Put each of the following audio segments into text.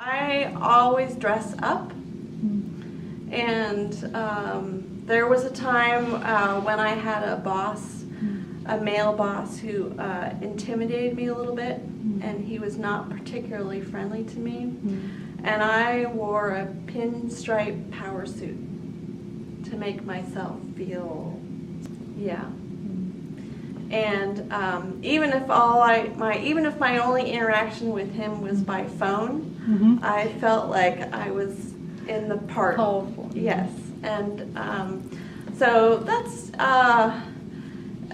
I always dress up, and there was a time when I had a boss, a male boss, who intimidated me a little bit, and he was not particularly friendly to me, and I wore a pinstripe power suit to make myself feel, and even if my only interaction with him was by phone, I felt like I was in the part. Powerful. Yes, and so that's.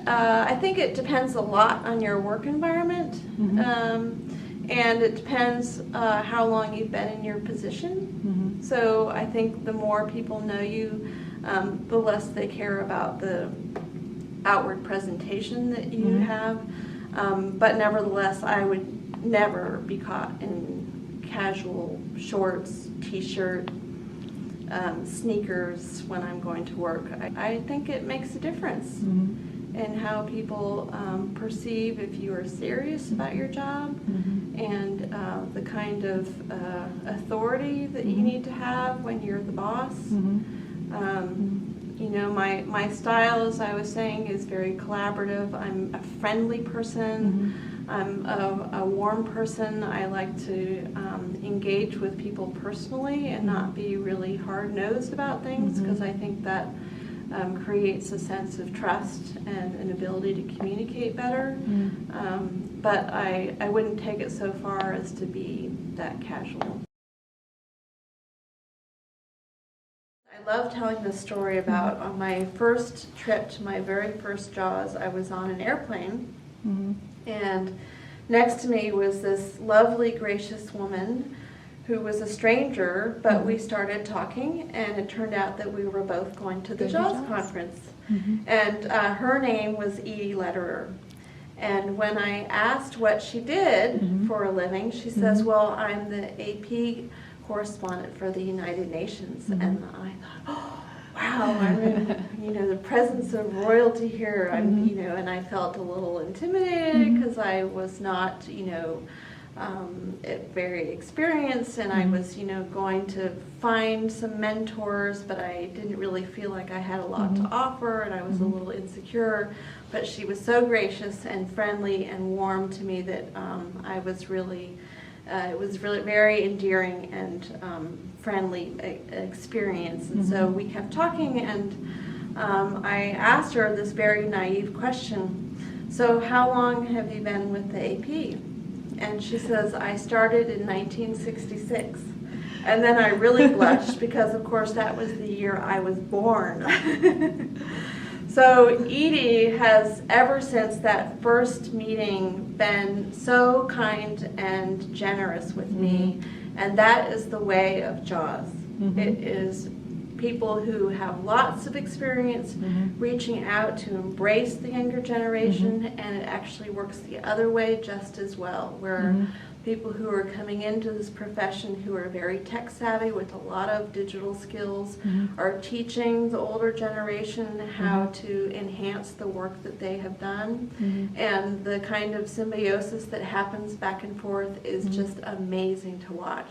I think it depends a lot on your work environment, and it depends how long you've been in your position. So I think the more people know you, the less they care about the outward presentation that you have, but nevertheless, I would never be caught in casual shorts, t-shirt, sneakers when I'm going to work. I think it makes a difference in how people perceive if you are serious about your job, and the kind of authority that you need to have when you're the boss. You know, my style, as I was saying, is very collaborative. I'm a friendly person. I'm a warm person. I like to engage with people personally and not be really hard-nosed about things, because I think that creates a sense of trust and an ability to communicate better. But I wouldn't take it so far as to be that casual. I love telling this story about on my first trip to my very first JAWS. I was on an airplane, and next to me was this lovely, gracious woman who was a stranger, but we started talking, and it turned out that we were both going to the JAWS conference. And her name was Edie Lederer. And when I asked what she did for a living, she says, well, I'm the AP correspondent for the United Nations. And I thought, oh, wow, I'm in, the presence of royalty here. And I felt a little intimidated because I was not, very experienced, and I was, going to find some mentors, but I didn't really feel like I had a lot to offer, and I was a little insecure. But she was so gracious and friendly and warm to me that I was really, it was really very endearing and friendly experience. And so we kept talking, and I asked her this very naive question: so how long have you been with the AP? And she says, I started in 1966. And then I really blushed because, of course, that was the year I was born. So Edie has, ever since that first meeting, been so kind and generous with me. And that is the way of JAWS. It is people who have lots of experience reaching out to embrace the younger generation, and it actually works the other way just as well, where people who are coming into this profession who are very tech savvy with a lot of digital skills are teaching the older generation how to enhance the work that they have done, and the kind of symbiosis that happens back and forth is just amazing to watch.